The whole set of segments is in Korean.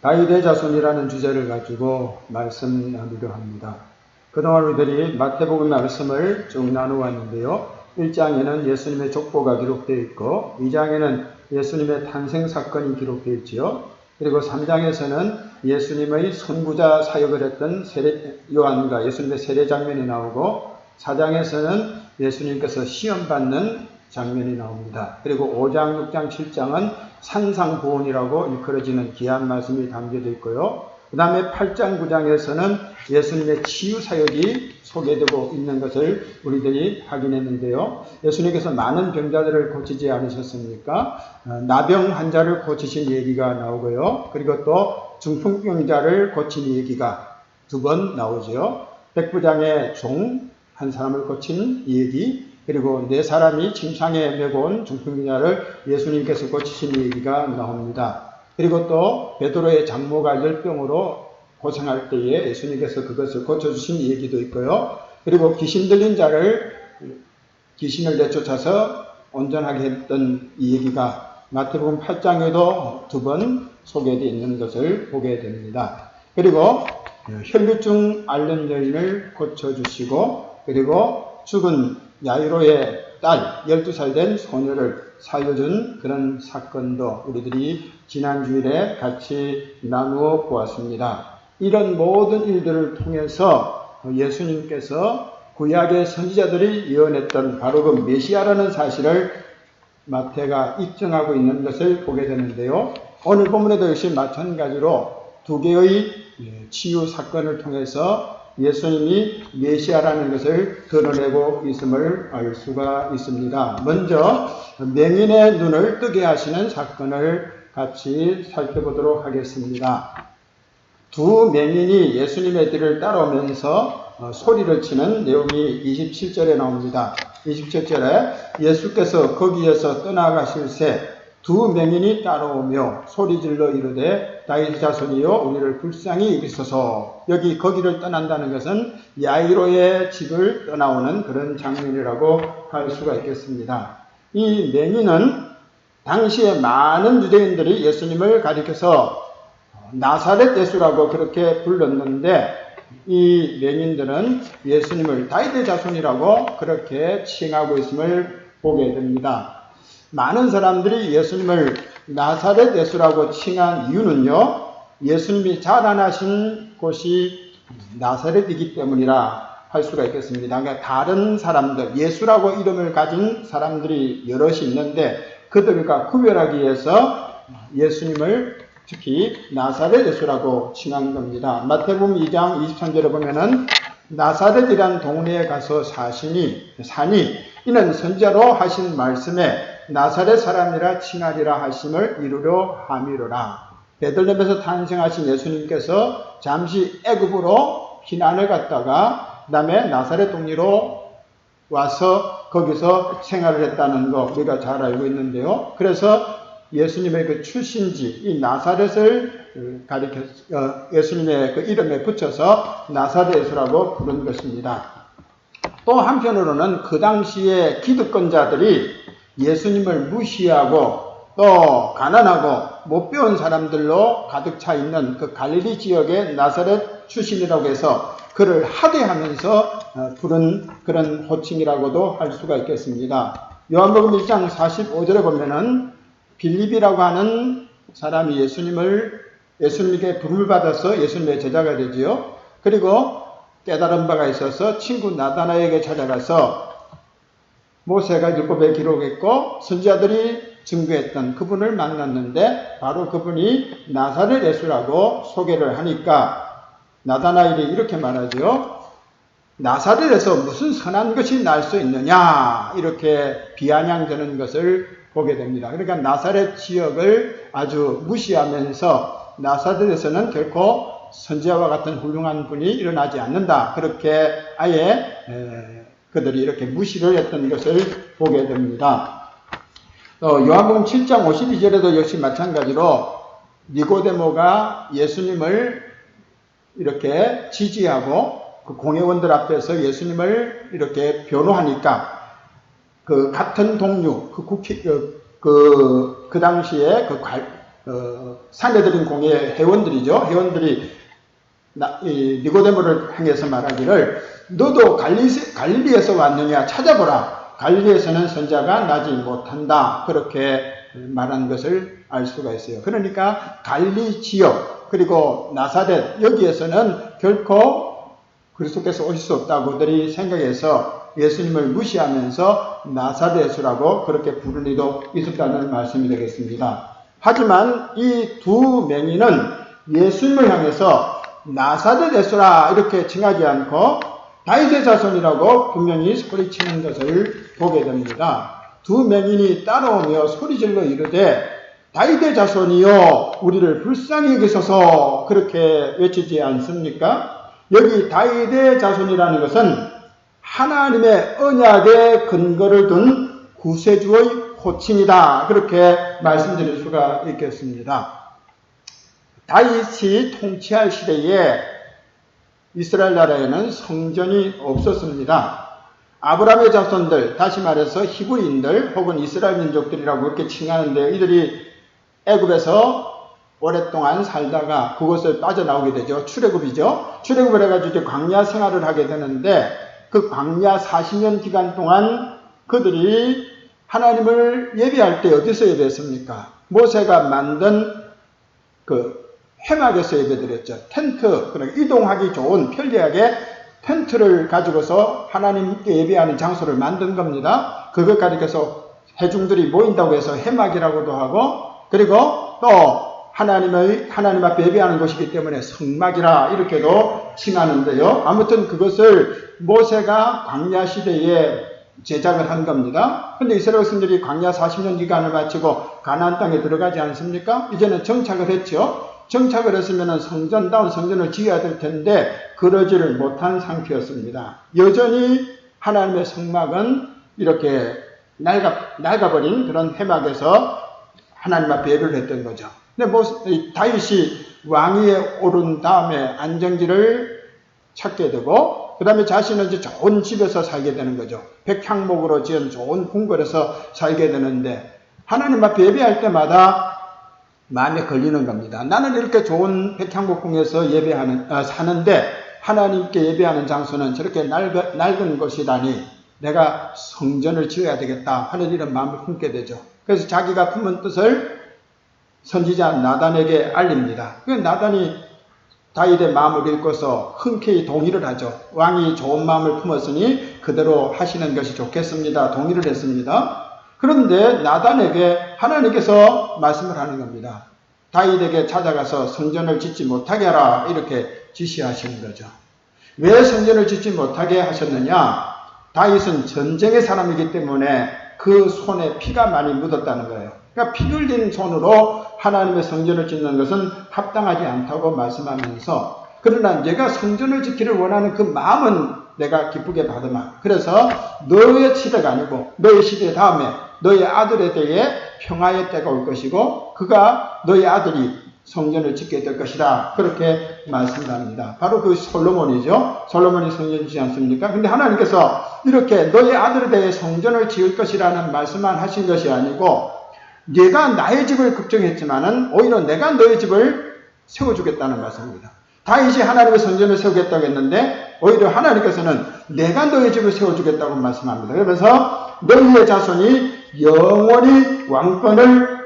다윗의 자손이라는 주제를 가지고 말씀 나누려 합니다. 그동안 우리들이 마태복음 말씀을 쭉 나누었는데요. 1장에는 예수님의 족보가 기록되어 있고 2장에는 예수님의 탄생 사건이 기록되어 있지요. 그리고 3장에서는 예수님의 선구자 사역을 했던 요한과 예수님의 세례 장면이 나오고 4장에서는 예수님께서 시험받는 장면이 나옵니다. 그리고 5장, 6장, 7장은 산상보훈이라고 일컬어지는 귀한 말씀이 담겨져 있고요. 그 다음에 8장, 9장에서는 예수님의 치유사역이 소개되고 있는 것을 우리들이 확인했는데요. 예수님께서 많은 병자들을 고치지 않으셨습니까? 나병 환자를 고치신 얘기가 나오고요. 그리고 또 중풍병자를 고친 얘기가 2번 나오죠. 백부장의 종 한 사람을 고친 얘기, 그리고 4사람이 침상에 메고 온 중풍병자를 예수님께서 고치신 얘기가 나옵니다. 그리고 또 베드로의 장모가 열병으로 고생할 때에 예수님께서 그것을 고쳐주신 얘기도 있고요. 그리고 귀신 들린 자를 귀신을 내쫓아서 온전하게 했던 이 얘기가 마태복음 8장에도 2번 소개되어 있는 것을 보게 됩니다. 그리고 혈루증 앓는 여인을 고쳐주시고, 그리고 죽은 야이로의 딸 12살 된 소녀를 살려준 그런 사건도 우리들이 지난 주일에 같이 나누어 보았습니다. 이런 모든 일들을 통해서 예수님께서 구약의 선지자들이 예언했던 바로 그 메시아라는 사실을 마태가 입증하고 있는 것을 보게 되는데요. 오늘 본문에도 역시 마찬가지로 2개의 치유 사건을 통해서 예수님이 메시아라는 것을 드러내고 있음을 알 수가 있습니다. 먼저 맹인의 눈을 뜨게 하시는 사건을 같이 살펴보도록 하겠습니다. 2 맹인이 예수님의 뒤를 따라오면서 소리를 치는 내용이 27절에 나옵니다. 27절에 예수께서 거기에서 떠나가실새 2 맹인이 따라오며 소리질러 이르되 다윗의 자손이여 우리를 불쌍히 여기소서. 여기 거기를 떠난다는 것은 야이로의 집을 떠나오는 그런 장면이라고 할 수가 있겠습니다. 이 맹인은 당시에 많은 유대인들이 예수님을 가리켜서 나사렛 예수라고 그렇게 불렀는데, 이 맹인들은 예수님을 다윗의 자손이라고 그렇게 칭하고 있음을 보게 됩니다. 많은 사람들이 예수님을 나사렛 예수라고 칭한 이유는요, 예수님이 자라나신 곳이 나사렛이기 때문이라 할 수가 있겠습니다. 그러니까 다른 사람들, 예수라고 이름을 가진 사람들이 여럿이 있는데 그들과 구별하기 위해서 예수님을 특히 나사렛 예수라고 칭한 겁니다. 마태복음 2장 23절에 보면은 나사렛이란 동네에 가서 사니 이는 선지자로 하신 말씀에 나사렛 사람이라 칭하리라 하심을 이루려 함이로라. 베들레헴에서 탄생하신 예수님께서 잠시 애굽으로 피난을 갔다가 그 다음에 나사렛 동리로 와서 거기서 생활을 했다는 거 우리가 잘 알고 있는데요. 그래서 예수님의 그 출신지 이 나사렛을 가리켜 예수님의 그 이름에 붙여서 나사렛이라고 부른 것입니다. 또 한편으로는 그 당시에 기득권자들이 예수님을 무시하고 또 가난하고 못 배운 사람들로 가득 차 있는 그 갈릴리 지역의 나사렛 출신이라고 해서 그를 하대하면서 부른 그런 호칭이라고도 할 수가 있겠습니다. 요한복음 1장 45절에 보면은 빌립이라고 하는 사람이 예수님에게 부름을 받아서 예수님의 제자가 되지요. 그리고 깨달은 바가 있어서 친구 나다나에게 찾아가서 모세가 율법에 기록했고 선지자들이 증거했던 그분을 만났는데 바로 그분이 나사렛 예수라고 소개를 하니까 나다나엘이 이렇게 말하죠. 나사렛에서 무슨 선한 것이 날 수 있느냐, 이렇게 비아냥되는 것을 보게 됩니다. 그러니까 나사렛 지역을 아주 무시하면서 나사렛에서는 결코 선지자와 같은 훌륭한 분이 일어나지 않는다, 그렇게 아예 그들이 이렇게 무시를 했던 것을 보게 됩니다. 요한복음 7장 52절에도 역시 마찬가지로 니고데모가 예수님을 이렇게 지지하고 그 공회원들 앞에서 예수님을 이렇게 변호하니까 그 같은 동료, 그 당시에 그 산헤드린 공회의 회원들이죠. 회원들이 니고데모를 향해서 말하기를 너도 갈릴리에서 왔느냐 찾아보라. 갈릴리에서는 선자가 나지 못한다. 그렇게 말한 것을 알 수가 있어요. 그러니까 갈릴리 지역 그리고 나사렛 여기에서는 결코 그리스도께서 오실 수 없다고 그들이 생각해서 예수님을 무시하면서 나사렛이라고 그렇게 부르는 이도 있었다는 말씀이 되겠습니다. 하지만 이 두 맹인은 예수님을 향해서 나사렛 예수라 이렇게 칭하지 않고 다윗의 자손이라고 분명히 소리치는 것을 보게 됩니다. 두 맹인이 따라오며 소리질러 이르되 다윗의 자손이여 우리를 불쌍히 여기소서 그렇게 외치지 않습니까? 여기 다윗의 자손이라는 것은 하나님의 언약의 근거를 둔 구세주의 호칭이다. 그렇게 말씀드릴 수가 있겠습니다. 다윗이 통치할 시대에 이스라엘 나라에는 성전이 없었습니다. 아브라함의 자손들, 다시 말해서 히브리인들 혹은 이스라엘 민족들이라고 그렇게 칭하는데 이들이 애굽에서 오랫동안 살다가 그것을 빠져나오게 되죠. 출애굽이죠. 출애굽을 해가지고 광야 생활을 하게 되는데 그 광야 40년 기간 동안 그들이 하나님을 예배할 때 어디서 예배했습니까? 모세가 만든 그 회막에서 예배드렸죠. 텐트, 그러니까 이동하기 좋은 편리하게 텐트를 가지고서 하나님께 예배하는 장소를 만든 겁니다. 그것 가리켜서 회중들이 모인다고 해서 회막이라고도 하고 그리고 또 하나님 앞에 예배하는 곳이기 때문에 성막이라 이렇게도 칭하는데요. 아무튼 그것을 모세가 광야 시대에 제작을 한 겁니다. 그런데 이스라엘 백성들이 광야 40년 기간을 마치고 가나안 땅에 들어가지 않습니까? 이제는 정착을 했죠. 정착을 했으면 성전다운 성전을 지어야 될 텐데 그러지를 못한 상태였습니다. 여전히 하나님의 성막은 이렇게 낡아버린 그런 회막에서 하나님 앞에 예배를 했던 거죠. 근데 다윗이 왕위에 오른 다음에 안정지를 찾게 되고 그 다음에 자신은 이제 좋은 집에서 살게 되는 거죠. 백향목으로 지은 좋은 궁궐에서 살게 되는데 하나님 앞에 예배할 때마다 마음에 걸리는 겁니다. 나는 이렇게 좋은 백향목궁에서 사는데 하나님께 예배하는 장소는 저렇게 낡은 곳이라니 내가 성전을 지어야 되겠다 하는 이런 마음을 품게 되죠. 그래서 자기가 품은 뜻을 선지자 나단에게 알립니다. 그 나단이 다윗의 마음을 읽고서 흔쾌히 동의를 하죠. 왕이 좋은 마음을 품었으니 그대로 하시는 것이 좋겠습니다. 동의를 했습니다. 그런데 나단에게 하나님께서 말씀을 하는 겁니다. 다윗에게 찾아가서 성전을 짓지 못하게 하라 이렇게 지시하시는 거죠. 왜 성전을 짓지 못하게 하셨느냐? 다윗은 전쟁의 사람이기 때문에 그 손에 피가 많이 묻었다는 거예요. 그러니까 피 흘린 손으로 하나님의 성전을 짓는 것은 합당하지 않다고 말씀하면서 그러나 내가 성전을 짓기를 원하는 그 마음은 내가 기쁘게 받으마. 그래서 너의 시대가 아니고 너의 시대 다음에 너의 아들에 대해 평화의 때가 올 것이고 그가 너의 아들이 성전을 짓게 될 것이다. 그렇게 말씀합니다. 바로 그 솔로몬이죠. 솔로몬이 성전 짓지 않습니까? 근데 하나님께서 이렇게 너의 아들에 대해 성전을 지을 것이라는 말씀만 하신 것이 아니고 네가 나의 집을 걱정했지만은 오히려 내가 너의 집을 세워주겠다는 말씀입니다. 다윗이 하나님의 성전을 세우겠다고 했는데 오히려 하나님께서는 내가 너의 집을 세워주겠다고 말씀합니다. 그래서 너희의 자손이 영원히 왕권을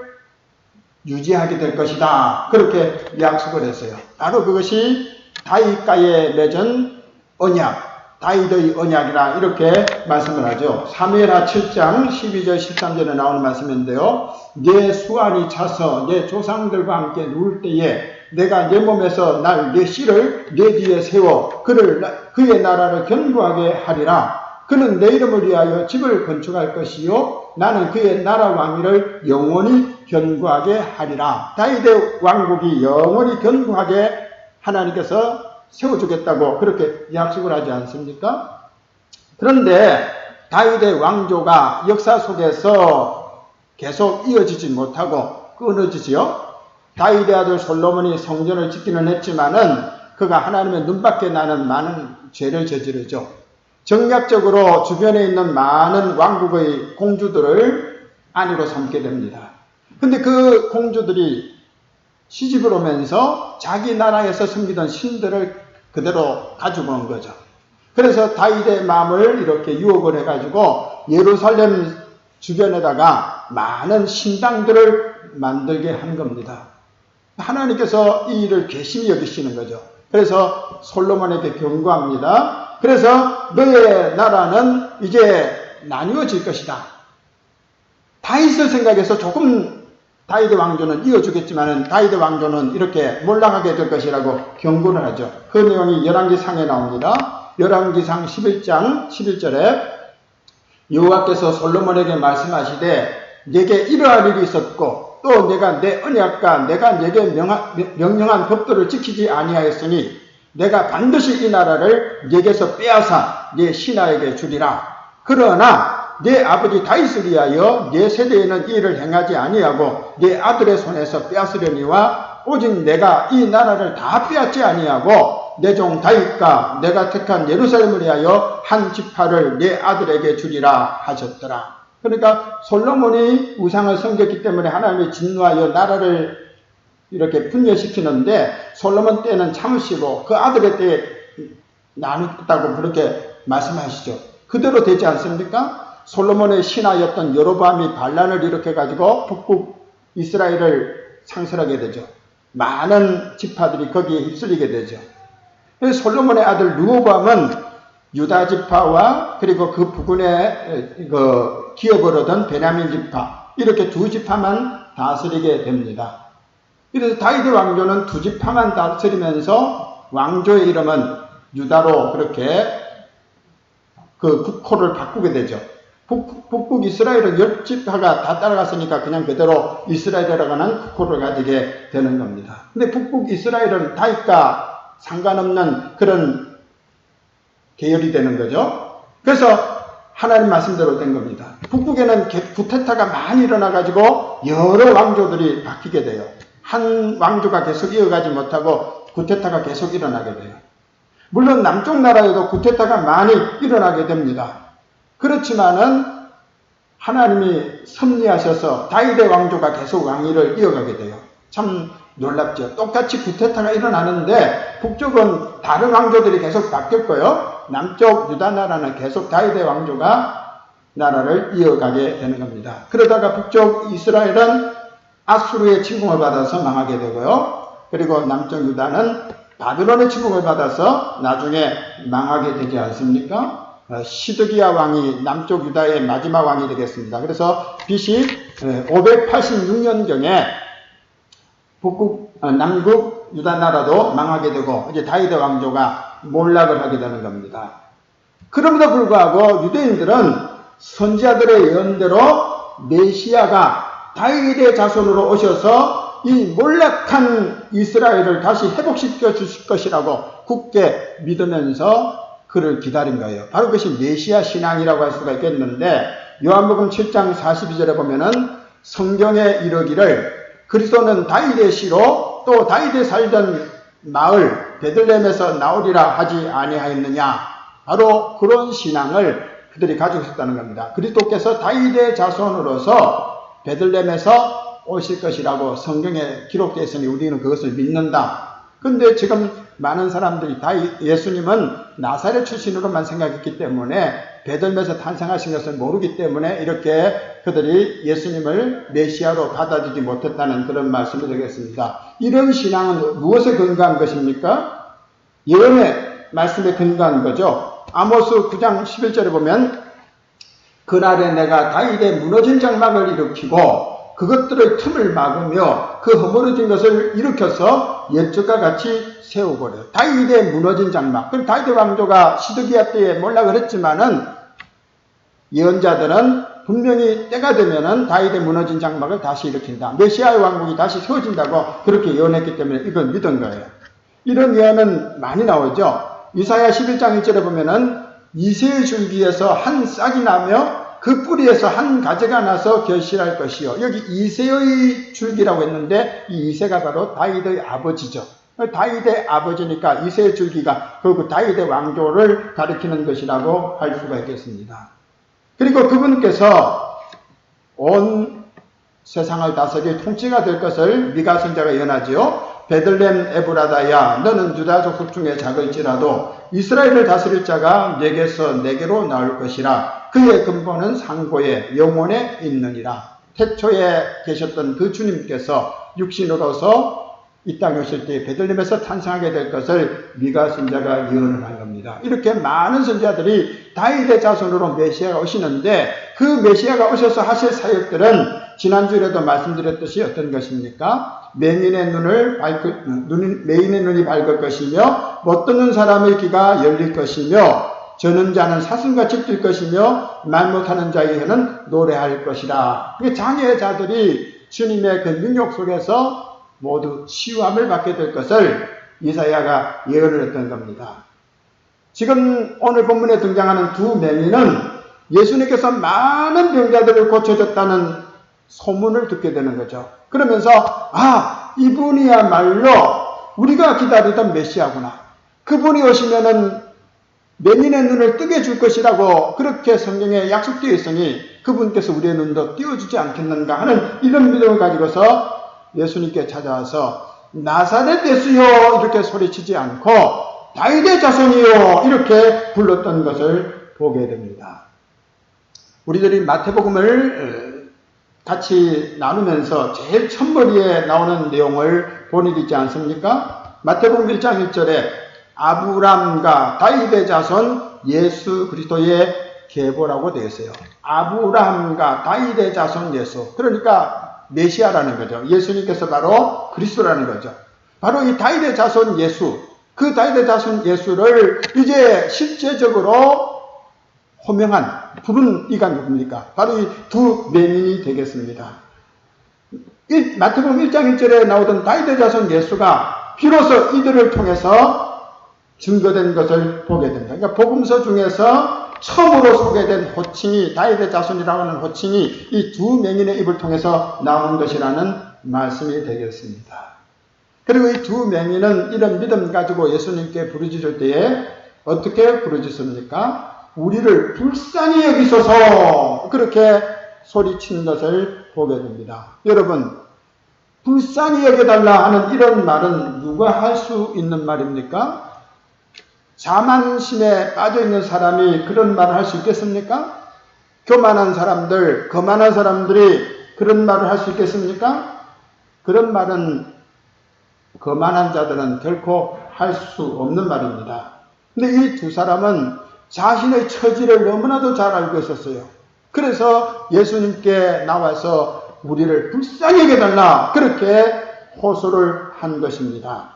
유지하게 될 것이다. 그렇게 약속을 했어요. 바로 그것이 다윗과의 맺은 언약, 다윗의 언약이라 이렇게 말씀을 하죠. 사무엘하 7장 12절 13절에 나오는 말씀인데요. 내 수완이 차서 내 조상들과 함께 누울 때에 내가 내 몸에서 내 씨를 내 뒤에 세워 그의 나라를 견고하게 하리라. 그는 내 이름을 위하여 집을 건축할 것이요 나는 그의 나라 왕위를 영원히 견고하게 하리라. 다윗의 왕국이 영원히 견고하게 하나님께서 세워주겠다고 그렇게 약속을 하지 않습니까? 그런데 다윗의 왕조가 역사 속에서 계속 이어지지 못하고 끊어지지요. 다윗의 아들 솔로몬이 성전을 짓기는 했지만은 그가 하나님의 눈밖에 나는 많은 죄를 저지르죠. 정략적으로 주변에 있는 많은 왕국의 공주들을 아내로 삼게 됩니다. 근데 그 공주들이 시집을 오면서 자기 나라에서 섬기던 신들을 그대로 가지고 온 거죠. 그래서 다윗의 마음을 이렇게 유혹을 해가지고 예루살렘 주변에다가 많은 신당들을 만들게 한 겁니다. 하나님께서 이 일을 괘씸히 여기시는 거죠. 그래서 솔로몬에게 경고합니다. 그래서 너의 나라는 이제 나뉘어질 것이다. 다윗을 생각해서 조금 다윗의 왕조는 이어주겠지만 다윗의 왕조는 이렇게 몰락하게 될 것이라고 경고를 하죠. 그 내용이 열왕기상에 나옵니다. 열왕기상 11장 11절에 여호와께서 솔로몬에게 말씀하시되 내게 이러한 일이 있었고 또 내가 내 언약과 내가 내게 명령한 법도를 지키지 아니하였으니 내가 반드시 이 나라를 네게서 빼앗아 네 신하에게 주리라. 그러나 네 아버지 다윗을 위하여 네 세대에는 이 일을 행하지 아니하고 네 아들의 손에서 빼앗으려니와 오직 내가 이 나라를 다 빼앗지 아니하고 내 종 다윗과 내가 택한 예루살렘을 위하여 한 지파를 네 아들에게 주리라 하셨더라. 그러니까 솔로몬이 우상을 섬겼기 때문에 하나님이 진노하여 나라를 이렇게 분열시키는데 솔로몬 때는 참으시고 그 아들의 때에 나누겠다고 그렇게 말씀하시죠. 그대로 되지 않습니까? 솔로몬의 신하였던 여로보암이 반란을 일으켜가지고 북북 이스라엘을 상설하게 되죠. 많은 지파들이 거기에 휩쓸리게 되죠. 솔로몬의 아들 르호보암은 유다 지파와 그리고 그 부근에 기업을 얻은 베냐민 지파 이렇게 두 지파만 다스리게 됩니다. 그래서 다윗의 왕조는 두 지파만 다스리면서 왕조의 이름은 유다로 그렇게 그 국호를 바꾸게 되죠. 북북 이스라엘은 10지파가 다 따라갔으니까 그냥 그대로 이스라엘이라고 하는 국호를 가지게 되는 겁니다. 근데 북북 이스라엘은 다윗과 상관없는 그런 계열이 되는 거죠. 그래서 하나님 말씀대로 된 겁니다. 북북에는 구테타가 많이 일어나가지고 여러 왕조들이 바뀌게 돼요. 한 왕조가 계속 이어가지 못하고 구테타가 계속 일어나게 돼요. 물론 남쪽 나라에도 구테타가 많이 일어나게 됩니다. 그렇지만은 하나님이 섭리하셔서 다윗의 왕조가 계속 왕위를 이어가게 돼요. 참 놀랍죠. 똑같이 구테타가 일어나는데 북쪽은 다른 왕조들이 계속 바뀌었고요. 남쪽 유다 나라는 계속 다윗의 왕조가 나라를 이어가게 되는 겁니다. 그러다가 북쪽 이스라엘은 아수르의 침공을 받아서 망하게 되고요. 그리고 남쪽 유다는 바벨론의 침공을 받아서 나중에 망하게 되지 않습니까? 시드기야 왕이 남쪽 유다의 마지막 왕이 되겠습니다. 그래서 BC 586년경에 남국 유다 나라도 망하게 되고 이제 다윗의 왕조가 몰락을 하게 되는 겁니다. 그럼에도 불구하고 유대인들은 선지자들의 예언대로 메시아가 다윗의 자손으로 오셔서 이 몰락한 이스라엘을 다시 회복시켜 주실 것이라고 굳게 믿으면서 그를 기다린 거예요. 바로 그것이 메시아 신앙이라고 할 수가 있겠는데 요한복음 7장 42절에 보면은 성경에 이르기를 그리스도는 다윗의 씨로 또 다윗이 살던 마을 베들레헴에서 나오리라 하지 아니하였느냐. 바로 그런 신앙을 그들이 가지고 있었다는 겁니다. 그리스도께서 다윗의 자손으로서 베들레헴에서 오실 것이라고 성경에 기록되어 있으니 우리는 그것을 믿는다. 근데 지금 많은 사람들이 예수님은 나사렛 출신으로만 생각했기 때문에 베들레헴에서 탄생하신 것을 모르기 때문에 이렇게 그들이 예수님을 메시아로 받아들이지 못했다는 그런 말씀을 드리겠습니다. 이런 신앙은 무엇에 근거한 것입니까? 예언의 말씀에 근거한 거죠. 아모스 9장 11절에 보면 그날에 내가 다윗의 무너진 장막을 일으키고 그것들의 틈을 막으며 그 허물어진 것을 일으켜서 옛적과 같이 세우고래요. 다윗의 무너진 장막. 그럼 다윗의 왕조가 시드기야 때에 몰락을 했지만은 예언자들은 분명히 때가 되면은 다윗의 무너진 장막을 다시 일으킨다. 메시아의 왕국이 다시 세워진다고 그렇게 예언했기 때문에 이걸 믿은 거예요. 이런 예언은 많이 나오죠. 이사야 11장 1절에 보면은 이새의 줄기에서 한 싹이 나며 그 뿌리에서 한 가지가 나서 결실할 것이요. 여기 이새의 줄기라고 했는데 이 이새가 바로 다윗의 아버지죠. 다윗의 아버지니까 이새의 줄기가 그 다윗의 왕조를 가리키는 것이라고 할 수가 있겠습니다. 그리고 그분께서 온 세상을 다스릴 통치가 될 것을 미가 선지자가 예언하지요. 베들렘 에브라다야 너는 유다 족속 중에 작을지라도 이스라엘을 다스릴 자가 내게서 내게로 나올 것이라. 그의 근본은 상고에 영원에 있느니라. 태초에 계셨던 그 주님께서 육신으로서 이 땅에 오실 때 베들렘에서 탄생하게 될 것을 미가 선지자가 예언을 한 겁니다. 이렇게 많은 선지자들이 다윗의 자손으로 메시아가 오시는데 그 메시아가 오셔서 하실 사역들은 지난주에도 말씀드렸듯이 어떤 것입니까? 맹인의 눈이 밝을 것이며 못 듣는 사람의 귀가 열릴 것이며 저는 자는 사슴같이 뛸 것이며 말 못하는 자의 혀는 노래할 것이라. 장애자들이 주님의 그 능력 속에서 모두 치유함을 받게 될 것을 이사야가 예언을 했던 겁니다. 지금 오늘 본문에 등장하는 두 맹인은 예수님께서 많은 병자들을 고쳐줬다는 소문을 듣게 되는 거죠. 그러면서 이분이야말로 우리가 기다리던 메시아구나. 그분이 오시면은 맹인의 눈을 뜨게 줄 것이라고 그렇게 성경에 약속되어 있으니 그분께서 우리의 눈도 띄워주지 않겠는가 하는 이런 믿음을 가지고서 예수님께 찾아와서 나사렛 예수여 이렇게 소리치지 않고 다윗의 자손이요 이렇게 불렀던 것을 보게 됩니다. 우리들이 마태복음을 같이 나누면서 제일 첫머리에 나오는 내용을 본 일 있지 않습니까? 마태복음 1장 1절에 아브람과 다윗의 자손 예수 그리스도의 계보라고 되어 있어요. 아브람과 다윗의 자손 예수. 그러니까 메시아라는 거죠. 예수님께서 바로 그리스도라는 거죠. 바로 이 다윗의 자손 예수, 그 다윗의 자손 예수를 이제 실제적으로 호명한, 부른 이가 누굽니까? 바로 이 두 맹인이 되겠습니다. 마태복음 1장 1절에 나오던 다윗의 자손 예수가 비로소 이들을 통해서 증거된 것을 보게 됩니다. 그러니까 복음서 중에서 처음으로 소개된 호칭이 다윗의 자손이라고 하는 호칭이 이 두 맹인의 입을 통해서 나온 것이라는 말씀이 되겠습니다. 그리고 이 두 맹인은 이런 믿음 가지고 예수님께 부르짖을 때에 어떻게 부르짖습니까? 우리를 불쌍히 여기소서 그렇게 소리친 것을 보게 됩니다. 여러분, 불쌍히 여겨달라 하는 이런 말은 누가 할 수 있는 말입니까? 자만심에 빠져있는 사람이 그런 말을 할 수 있겠습니까? 교만한 사람들, 거만한 사람들이 그런 말을 할 수 있겠습니까? 그런 말은 거만한 자들은 결코 할 수 없는 말입니다. 근데 이 두 사람은 자신의 처지를 너무나도 잘 알고 있었어요. 그래서 예수님께 나와서 우리를 불쌍히 여겨달라 그렇게 호소를 한 것입니다.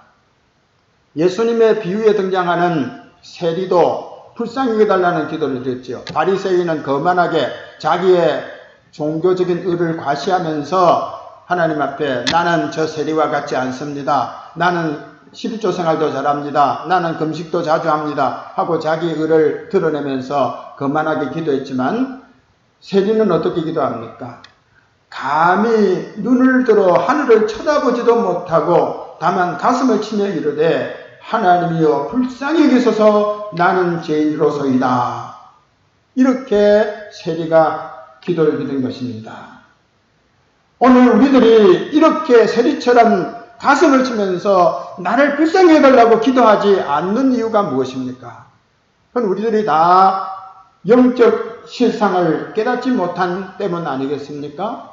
예수님의 비유에 등장하는 세리도 불쌍히 여겨달라는 기도를 드렸지요. 바리새인은 거만하게 자기의 종교적인 의를 과시하면서 하나님 앞에 나는 저 세리와 같지 않습니다. 나는 11조 생활도 잘합니다. 나는 금식도 자주 합니다. 하고 자기 의를 드러내면서 거만하게 기도했지만 세리는 어떻게 기도합니까? 감히 눈을 들어 하늘을 쳐다보지도 못하고 다만 가슴을 치며 이르되 하나님이여 불쌍히 여기소서 나는 죄인으로소이다. 이렇게 세리가 기도를 드린 것입니다. 오늘 우리들이 이렇게 세리처럼 가슴을 치면서 나를 불쌍히 해달라고 기도하지 않는 이유가 무엇입니까? 그건 우리들이 다 영적 실상을 깨닫지 못한 때문 아니겠습니까?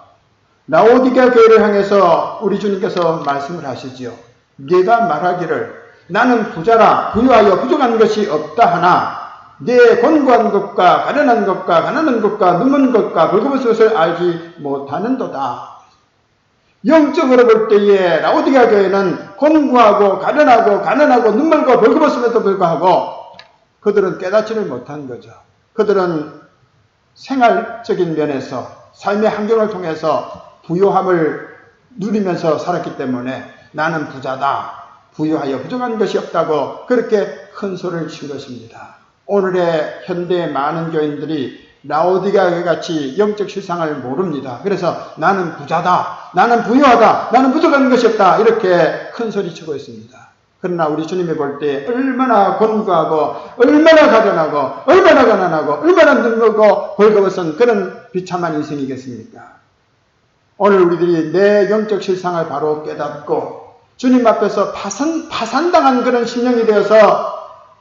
라오디게아 교회를 향해서 우리 주님께서 말씀을 하시지요. 네가 말하기를 나는 부자라 부유하여 부족한 것이 없다 하나 내 권고한 것과 가련한 것과 가난한 것과 눈먼 것과 벌거벗은 것을 알지 못하는도다. 영적으로 볼 때에 라오디게아 교회는 권고하고 가련하고 가난하고 눈먼고 벌거벗음에도 불구하고 그들은 깨닫지를 못한 거죠. 그들은 생활적인 면에서 삶의 환경을 통해서 부유함을 누리면서 살았기 때문에 나는 부자다. 부유하여 부족한 것이 없다고 그렇게 큰 소리를 친 것입니다. 오늘의 현대의 많은 교인들이 라오디게아 교회 같이 영적 실상을 모릅니다. 그래서 나는 부자다. 나는 부유하다. 나는 부족한 것이 없다. 이렇게 큰 소리 치고 있습니다. 그러나 우리 주님이 볼 때 얼마나 권고하고 얼마나 가련하고 얼마나 가난하고 얼마나 늙고 벌거벗은 그런 비참한 인생이겠습니까? 오늘 우리들이 내 영적 실상을 바로 깨닫고 주님 앞에서 파산당한 그런 심령이 되어서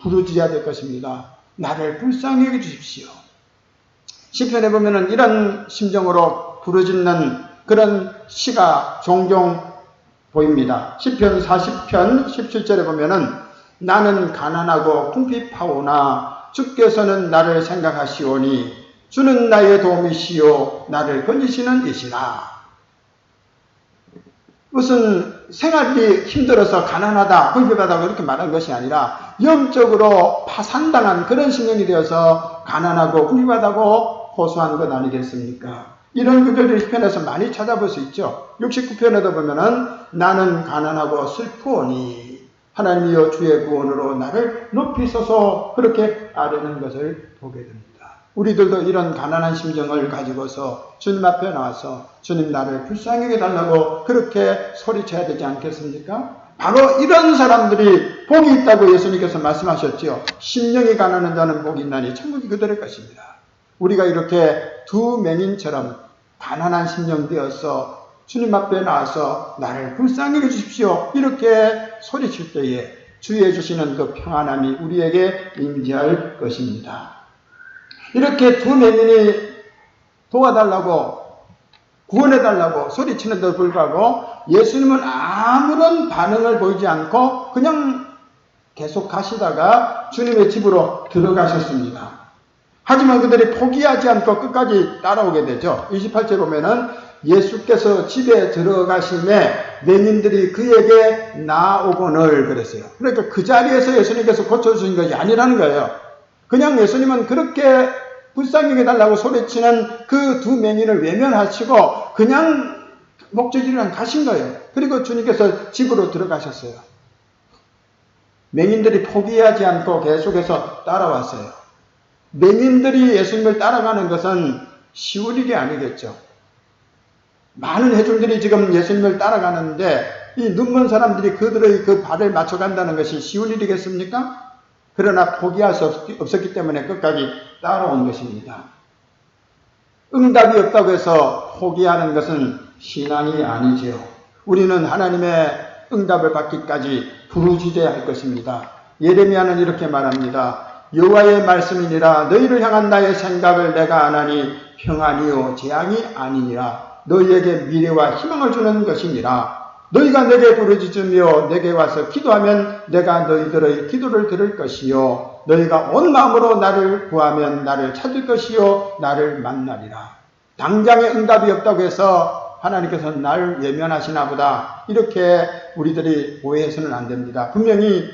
부르짖어야 될 것입니다. 나를 불쌍히 여겨 주십시오. 시편에 보면은 이런 심정으로 부르짖는 그런 시가 종종 보입니다. 시편 40편 17절에 보면은 나는 가난하고 궁핍하오나 주께서는 나를 생각하시오니 주는 나의 도움이시요 나를 건지시는 이시라. 무슨 생활이 힘들어서 가난하다, 궁핍하다 그렇게 말한 것이 아니라 영적으로 파산당한 그런 심령이 되어서 가난하고 궁핍하다고 호소한 것 아니겠습니까? 이런 구절들이 시편에서 많이 찾아볼 수 있죠. 69편에도 보면은 나는 가난하고 슬프오니 하나님이여 주의 구원으로 나를 높이소서 그렇게 아뢰는 것을 보게 됩니다. 우리들도 이런 가난한 심정을 가지고서 주님 앞에 나와서 주님 나를 불쌍히 해달라고 그렇게 소리쳐야 되지 않겠습니까? 바로 이런 사람들이 복이 있다고 예수님께서 말씀하셨지요. 심령이 가난한 자는 복이 있나니 천국이 그들의 것입니다. 우리가 이렇게 두 맹인처럼 가난한 심령 되어서 주님 앞에 나와서 나를 불쌍히 해주십시오 이렇게 소리칠 때에 주의 주시는 그 평안함이 우리에게 임재할 것입니다. 이렇게 두 맹인이 도와달라고 구원해달라고 소리치는데도 불구하고 예수님은 아무런 반응을 보이지 않고 그냥 계속 가시다가 주님의 집으로 들어가셨습니다. 하지만 그들이 포기하지 않고 끝까지 따라오게 되죠. 28절 보면은 예수께서 집에 들어가심에 맹인들이 그에게 나오거늘 그랬어요. 그러니까 그 자리에서 예수님께서 고쳐주신 것이 아니라는 거예요. 그냥 예수님은 그렇게 불쌍히 해달라고 소리치는 그 두 맹인을 외면하시고 그냥 목적지로 가신 거예요. 그리고 주님께서 집으로 들어가셨어요. 맹인들이 포기하지 않고 계속해서 따라왔어요. 맹인들이 예수님을 따라가는 것은 쉬운 일이 아니겠죠. 많은 회중들이 지금 예수님을 따라가는데 이 눈먼 사람들이 그들의 그 발을 맞춰간다는 것이 쉬운 일이겠습니까? 그러나 포기할 수 없었기 때문에 끝까지 따라온 것입니다. 응답이 없다고 해서 포기하는 것은 신앙이 아니지요. 우리는 하나님의 응답을 받기까지 부르짖어야 할 것입니다. 예레미야는 이렇게 말합니다. 여호와의 말씀이니라 너희를 향한 나의 생각을 내가 아나니 평안이요 재앙이 아니니라 너희에게 미래와 희망을 주는 것이니라. 너희가 내게 부르짖으며 내게 와서 기도하면 내가 너희들의 기도를 들을 것이요 너희가 온 마음으로 나를 구하면 나를 찾을 것이요 나를 만나리라. 당장의 응답이 없다고 해서 하나님께서 나를 외면하시나 보다 이렇게 우리들이 오해해서는 안 됩니다. 분명히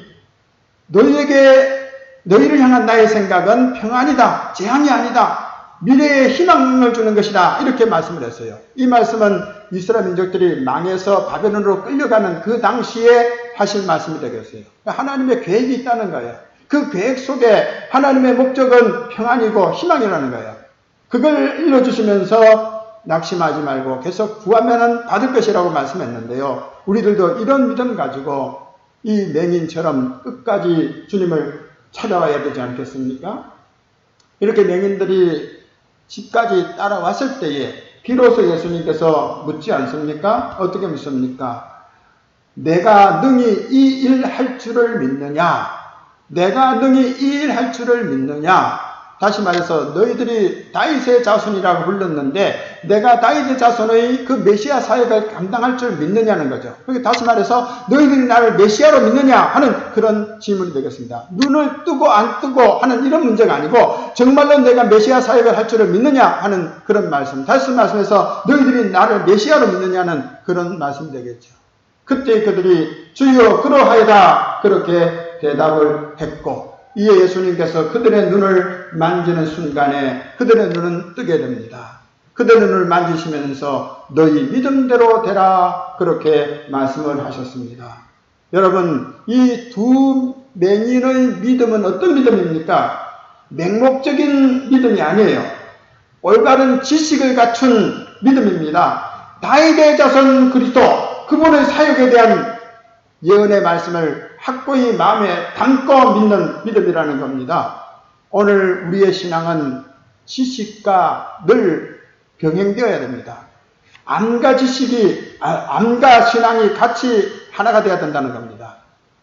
너희를 향한 나의 생각은 평안이다, 재앙이 아니다, 미래에 희망을 주는 것이다 이렇게 말씀을 했어요. 이 말씀은 이스라엘 민족들이 망해서 바벨론으로 끌려가는 그 당시에 하실 말씀이 되겠어요. 하나님의 계획이 있다는 거예요. 그 계획 속에 하나님의 목적은 평안이고 희망이라는 거예요. 그걸 일러주시면서 낙심하지 말고 계속 구하면 받을 것이라고 말씀했는데요. 우리들도 이런 믿음 가지고 이 맹인처럼 끝까지 주님을 찾아와야 되지 않겠습니까? 이렇게 맹인들이 집까지 따라왔을 때에 비로소 예수님께서 묻지 않습니까? 어떻게 묻습니까? 내가 능히 이 일 할 줄을 믿느냐? 내가 능히 이 일 할 줄을 믿느냐? 다시 말해서 너희들이 다윗의 자손이라고 불렀는데 내가 다윗의 자손의 그 메시아 사역을 감당할 줄 믿느냐는 거죠. 그러니까 다시 말해서 너희들이 나를 메시아로 믿느냐 하는 그런 질문이 되겠습니다. 눈을 뜨고 안 뜨고 하는 이런 문제가 아니고 정말로 내가 메시아 사역을 할 줄을 믿느냐 하는 그런 말씀. 다시 말씀해서 너희들이 나를 메시아로 믿느냐는 그런 말씀이 되겠죠. 그때 그들이 주여 그러하이다 그렇게 대답을 했고 이에 예수님께서 그들의 눈을 만지는 순간에 그들의 눈은 뜨게 됩니다. 그들의 눈을 만지시면서 너희 믿음대로 되라 그렇게 말씀을 하셨습니다. 여러분 이 두 맹인의 믿음은 어떤 믿음입니까? 맹목적인 믿음이 아니에요. 올바른 지식을 갖춘 믿음입니다. 다윗의 자손 그리스도 그분의 사역에 대한 예언의 말씀을 확고히 마음에 담고 믿는 믿음이라는 겁니다. 오늘 우리의 신앙은 지식과 늘 병행되어야 됩니다. 암과 지식이, 암과 신앙이 같이 하나가 되어야 된다는 겁니다.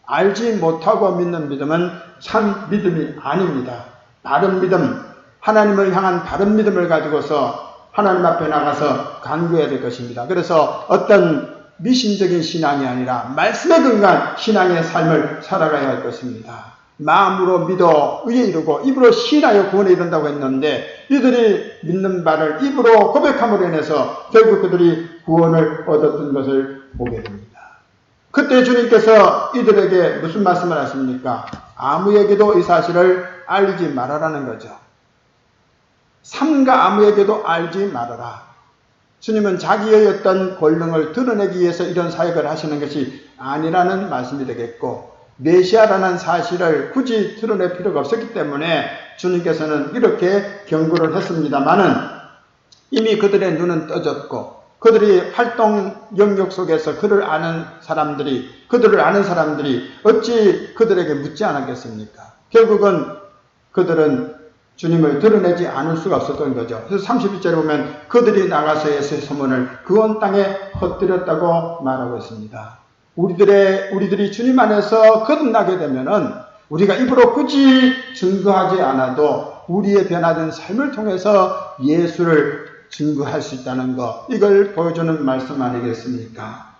알지 못하고 믿는 믿음은 참 믿음이 아닙니다. 바른 믿음, 하나님을 향한 바른 믿음을 가지고서 하나님 앞에 나가서 간구해야 될 것입니다. 그래서 어떤 미신적인 신앙이 아니라 말씀에 근거한 신앙의 삶을 살아가야 할 것입니다. 마음으로 믿어 의에 이르고 입으로 신하여 구원에 이른다고 했는데 이들이 믿는 바를 입으로 고백함으로 인해서 결국 그들이 구원을 얻었던 것을 보게 됩니다. 그때 주님께서 이들에게 무슨 말씀을 하십니까? 아무에게도 이 사실을 알리지 말아라는 거죠. 삼가 아무에게도 알지 말아라. 주님은 자기의 어떤 권능을 드러내기 위해서 이런 사역을 하시는 것이 아니라는 말씀이 되겠고, 메시아라는 사실을 굳이 드러낼 필요가 없었기 때문에 주님께서는 이렇게 경고를 했습니다마는 이미 그들의 눈은 떠졌고 그들이 활동 영역 속에서 그들을 아는 사람들이 어찌 그들에게 묻지 않았겠습니까? 결국은 그들은 주님을 드러내지 않을 수가 없었던 거죠. 그래서 31절에 보면 그들이 나가서 예수의 소문을 그 온 땅에 헛들였다고 말하고 있습니다. 우리들이 주님 안에서 거듭나게 되면은 우리가 입으로 굳이 증거하지 않아도 우리의 변화된 삶을 통해서 예수를 증거할 수 있다는 것, 이걸 보여주는 말씀 아니겠습니까?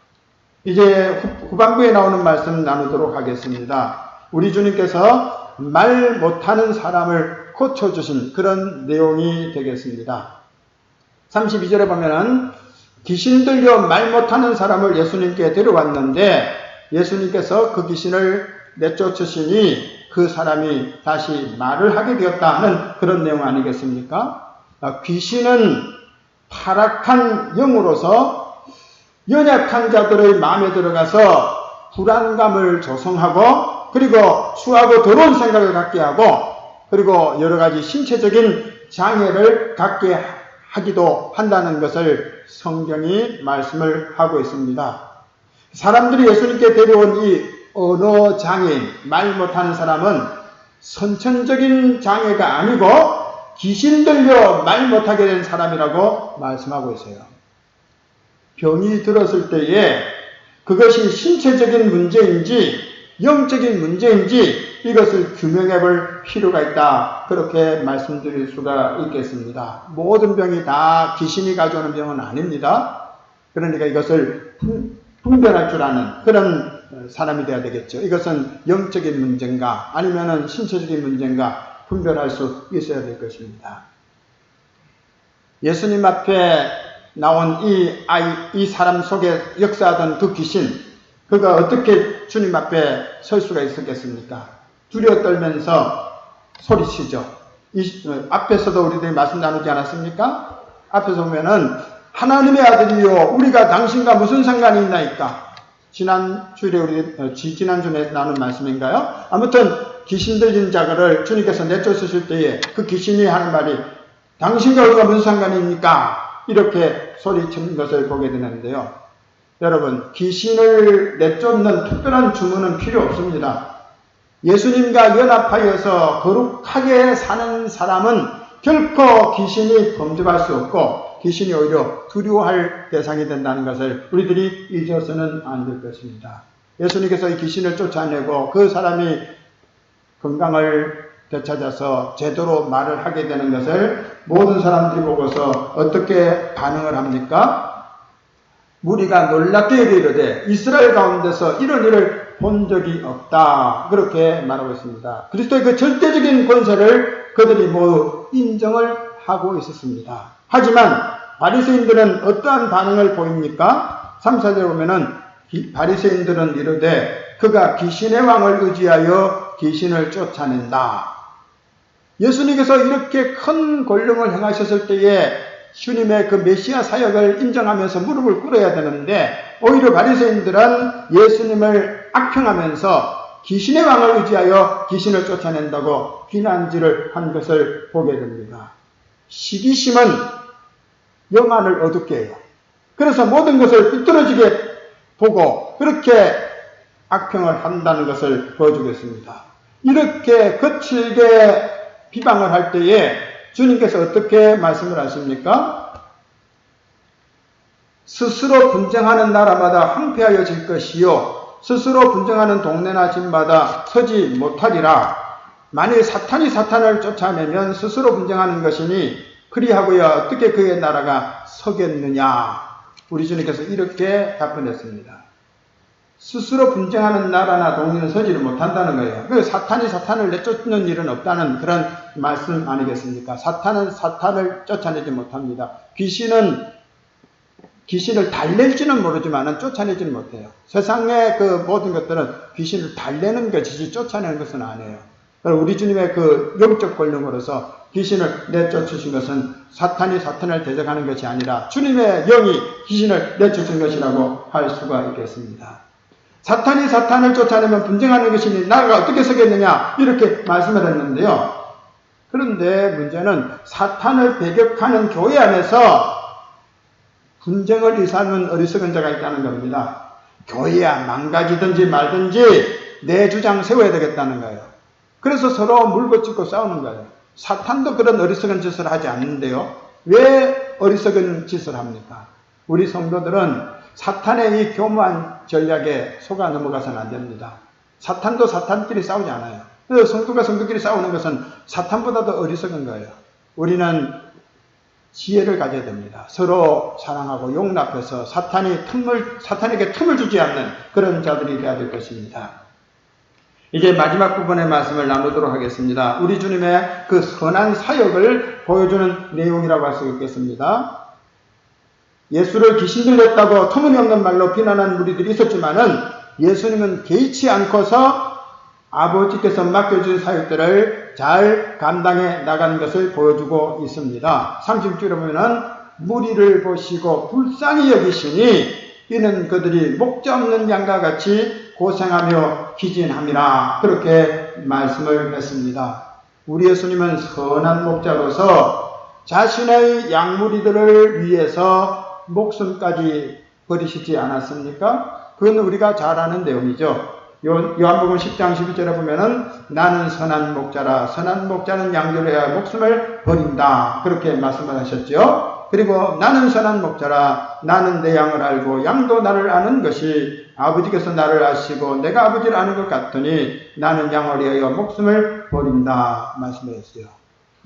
이제 후반부에 나오는 말씀 나누도록 하겠습니다. 우리 주님께서 말 못하는 사람을 고쳐주신 그런 내용이 되겠습니다. 32절에 보면은 귀신 들려 말 못하는 사람을 예수님께 데려왔는데 예수님께서 그 귀신을 내쫓으시니 그 사람이 다시 말을 하게 되었다 하는 그런 내용 아니겠습니까? 귀신은 타락한 영으로서 연약한 자들의 마음에 들어가서 불안감을 조성하고 그리고 추하고 더러운 생각을 갖게 하고 그리고 여러 가지 신체적인 장애를 갖게 하기도 한다는 것을 성경이 말씀을 하고 있습니다. 사람들이 예수님께 데려온 이 언어 장애인, 말 못하는 사람은 선천적인 장애가 아니고 귀신 들려 말 못하게 된 사람이라고 말씀하고 있어요. 병이 들었을 때에 그것이 신체적인 문제인지 영적인 문제인지 이것을 규명해 볼 필요가 있다. 그렇게 말씀드릴 수가 있겠습니다. 모든 병이 다 귀신이 가져오는 병은 아닙니다. 그러니까 이것을 분별할 줄 아는 그런 사람이 되어야 되겠죠. 이것은 영적인 문제인가 아니면 신체적인 문제인가 분별할 수 있어야 될 것입니다. 예수님 앞에 나온 이 사람 속에 역사하던 그 귀신, 그가 어떻게 주님 앞에 설 수가 있었겠습니까? 두려워 떨면서 소리치죠. 앞에서도 우리들이 말씀 나누지 않았습니까? 앞에서 보면은 하나님의 아들이요 우리가 당신과 무슨 상관이 있나이까? 지난주에 나눈 말씀인가요? 아무튼 귀신 들린 자를 주님께서 내쫓으실 때에 그 귀신이 하는 말이 당신과 우리가 무슨 상관입니까? 이렇게 소리치는 것을 보게 되는데요. 여러분, 귀신을 내쫓는 특별한 주문은 필요 없습니다. 예수님과 연합하여서 거룩하게 사는 사람은 결코 귀신이 범접할 수 없고 귀신이 오히려 두려워할 대상이 된다는 것을 우리들이 잊어서는 안 될 것입니다. 예수님께서 이 귀신을 쫓아내고 그 사람이 건강을 되찾아서 제대로 말을 하게 되는 것을 모든 사람들이 보고서 어떻게 반응을 합니까? 무리가 놀랍게 이르되 이스라엘 가운데서 이런 일을 본 적이 없다. 그렇게 말하고 있습니다. 그리스도의 그 절대적인 권세를 그들이 모두 인정을 하고 있었습니다. 하지만 바리새인들은 어떠한 반응을 보입니까? 3, 4절에 보면은 바리새인들은 이르되 그가 귀신의 왕을 의지하여 귀신을 쫓아낸다. 예수님께서 이렇게 큰 권능을 행하셨을 때에 주님의 그 메시아 사역을 인정하면서 무릎을 꿇어야 되는데 오히려 바리새인들은 예수님을 악평하면서 귀신의 왕을 의지하여 귀신을 쫓아낸다고 비난질을 한 것을 보게 됩니다. 시기심은 영안을 어둡게 해요. 그래서 모든 것을 삐뚤어지게 보고 그렇게 악평을 한다는 것을 보여주겠습니다. 이렇게 거칠게 비방을 할 때에 주님께서 어떻게 말씀을 하십니까? 스스로 분쟁하는 나라마다 황폐하여질 것이요 스스로 분쟁하는 동네나 집마다 서지 못하리라. 만일 사탄이 사탄을 쫓아내면 스스로 분쟁하는 것이니 그리하고야 어떻게 그의 나라가 서겠느냐. 우리 주님께서 이렇게 답변했습니다. 스스로 분쟁하는 나라나 동네는 서지를 못한다는 거예요. 그 사탄이 사탄을 내쫓는 일은 없다는 그런 말씀 아니겠습니까? 사탄은 사탄을 쫓아내지 못합니다. 귀신을 달랠지는 모르지만 쫓아내지는 못해요. 세상의 그 모든 것들은 귀신을 달래는 것이지 쫓아내는 것은 아니에요. 우리 주님의 그 영적 권능으로서 귀신을 내쫓으신 것은 사탄이 사탄을 대적하는 것이 아니라 주님의 영이 귀신을 내쫓은 것이라고 할 수가 있겠습니다. 사탄이 사탄을 쫓아내면 분쟁하는 것이니 나라가 어떻게 서겠느냐 이렇게 말씀을 했는데요. 그런데 문제는 사탄을 배격하는 교회 안에서 분쟁을 일삼는 어리석은 자가 있다는 겁니다. 교회야 망가지든지 말든지 내 주장 세워야 되겠다는 거예요. 그래서 서로 물고뜯고 싸우는 거예요. 사탄도 그런 어리석은 짓을 하지 않는데요. 왜 어리석은 짓을 합니까? 우리 성도들은 사탄의 이 교묘한 전략에 속아 넘어가서는 안 됩니다. 사탄도 사탄끼리 싸우지 않아요. 성도가 성도끼리 싸우는 것은 사탄보다도 어리석은 거예요. 우리는 지혜를 가져야 됩니다. 서로 사랑하고 용납해서 사탄에게 틈을 주지 않는 그런 자들이 되어야 될 것입니다. 이제 마지막 부분의 말씀을 나누도록 하겠습니다. 우리 주님의 그 선한 사역을 보여주는 내용이라고 할 수 있겠습니다. 예수를 귀신 들렸다고 터무니없는 말로 비난한 무리들이 있었지만은 예수님은 개의치 않고서 아버지께서 맡겨준 사역들을 잘 감당해 나간 것을 보여주고 있습니다. 30절에 보면은 무리를 보시고 불쌍히 여기시니 이는 그들이 목자 없는 양과 같이 고생하며 기진함이라 그렇게 말씀을 했습니다. 우리 예수님은 선한 목자로서 자신의 양무리들을 위해서 목숨까지 버리시지 않았습니까? 그건 우리가 잘 아는 내용이죠. 요한복음 10장 12절에 보면은 나는 선한 목자라 선한 목자는 양들을 위하여 목숨을 버린다 그렇게 말씀을 하셨죠. 그리고 나는 선한 목자라 나는 내 양을 알고 양도 나를 아는 것이 아버지께서 나를 아시고 내가 아버지를 아는 것 같더니 나는 양을 위하여 목숨을 버린다 말씀하셨어요.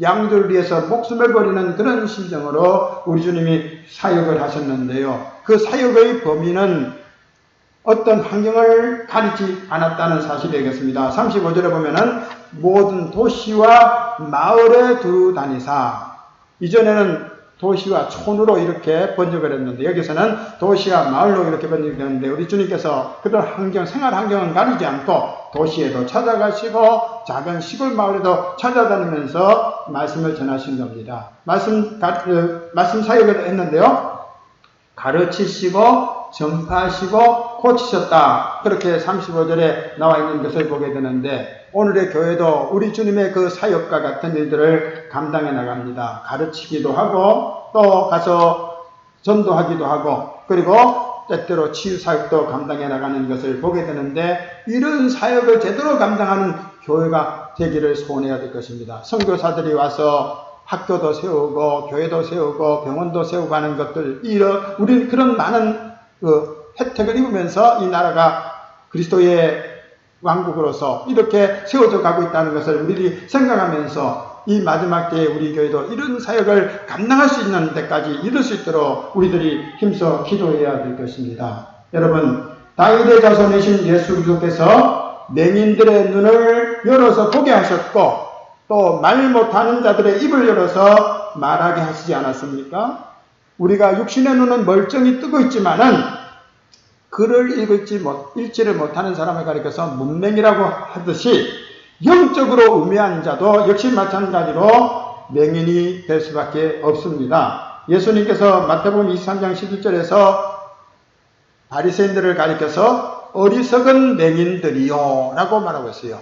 양들을 위해서 목숨을 버리는 그런 심정으로 우리 주님이 사역을 하셨는데요. 그 사역의 범위는 어떤 환경을 가리지 않았다는 사실이겠습니다. 35절에 보면은 모든 도시와 마을에 두루 다니사. 이전에는 도시와 촌으로 이렇게 번역을 했는데 여기서는 도시와 마을로 이렇게 번역되는데 우리 주님께서 그런 환경, 생활 환경은 가리지 않고 도시에도 찾아가시고 작은 시골 마을에도 찾아다니면서 말씀을 전하신 겁니다. 말씀 사역을 했는데요. 가르치시고 전파하시고 고치셨다. 그렇게 35절에 나와 있는 것을 보게 되는데 오늘의 교회도 우리 주님의 그 사역과 같은 일들을 감당해 나갑니다. 가르치기도 하고 또 가서 전도하기도 하고 그리고 때때로 치유 사역도 감당해 나가는 것을 보게 되는데 이런 사역을 제대로 감당하는 교회가 되기를 소원해야 될 것입니다. 선교사들이 와서 학교도 세우고 교회도 세우고 병원도 세우고 하는 것들 우리는 그런 많은 혜택을 입으면서 이 나라가 그리스도의 왕국으로서 이렇게 세워져 가고 있다는 것을 우리들이 생각하면서 이 마지막 때에 우리 교회도 이런 사역을 감당할 수 있는 데까지 이룰 수 있도록 우리들이 힘써 기도해야 될 것입니다. 여러분, 다윗의 자손이신 예수 그리스도께서 맹인들의 눈을 열어서 보게 하셨고 또 말 못하는 자들의 입을 열어서 말하게 하시지 않았습니까? 우리가 육신의 눈은 멀쩡히 뜨고 있지만은 글을 읽지를 못하는 사람을 가리켜서 문맹이라고 하듯이 영적으로 우매한 자도 역시 마찬가지로 맹인이 될 수밖에 없습니다. 예수님께서 마태복음 23장 11절에서 바리새인들을 가리켜서 어리석은 맹인들이요 라고 말하고 있어요.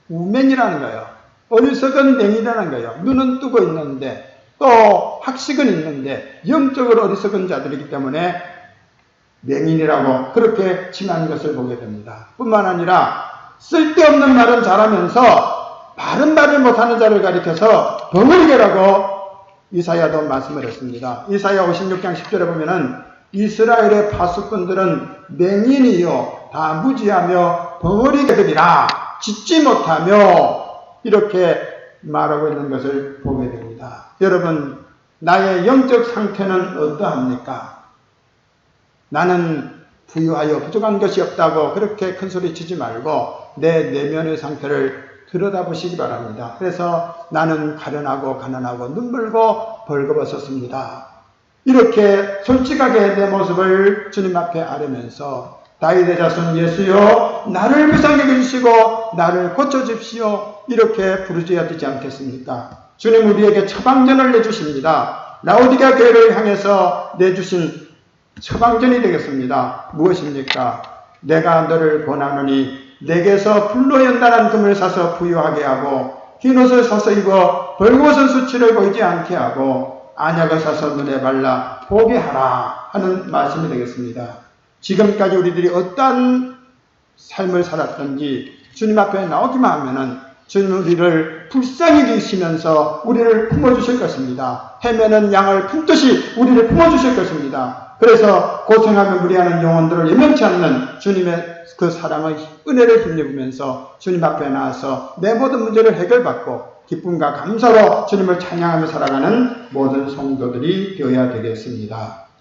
우맹이라는 거예요. 어리석은 맹인이라는 거예요. 눈은 뜨고 있는데 또 학식은 있는데 영적으로 어리석은 자들이기 때문에 맹인이라고 그렇게 칭하는 것을 보게 됩니다. 뿐만 아니라 쓸데없는 말은 잘하면서 바른 말을 못하는 자를 가리켜서 벙어리개라고 이사야도 말씀을 했습니다. 이사야 56장 10절에 보면은 이스라엘의 파수꾼들은 맹인이요 다 무지하며 벙어리게 되리라 짓지 못하며 이렇게 말하고 있는 것을 보게 됩니다. 여러분, 나의 영적 상태는 어떠합니까? 나는 부유하여 부족한 것이 없다고 그렇게 큰 소리 치지 말고 내 내면의 상태를 들여다보시기 바랍니다. 그래서 나는 가련하고 가난하고 눈물고 벌거벗었습니다. 이렇게 솔직하게 내 모습을 주님 앞에 아뢰면서 다윗의 자손 예수여 나를 불쌍히 여기시고 나를 고쳐주십시오 이렇게 부르짖어야 되지 않겠습니까? 주님 우리에게 처방전을 내주십니다. 라오디게아 교회를 향해서 내주신 처방전이 되겠습니다. 무엇입니까? 내가 너를 권하노니 내게서 불로 연단한 금을 사서 부유하게 하고 흰 옷을 사서 입어 벌거벗은 수치를 보이지 않게 하고 안약을 사서 눈에 발라 보게 하라 하는 말씀이 되겠습니다. 지금까지 우리들이 어떠한 삶을 살았던지 주님 앞에 나오기만 하면은 주님은 우리를 불쌍히 여기시면서 우리를 품어주실 것입니다. 헤매는 양을 품듯이 우리를 품어주실 것입니다. 그래서 고생하며 무리하는 영혼들을 예면치 않는 주님의 그 사랑의 은혜를 힘입으면서 주님 앞에 나와서 내 모든 문제를 해결받고 기쁨과 감사로 주님을 찬양하며 살아가는 모든 성도들이 되어야 되겠습니다.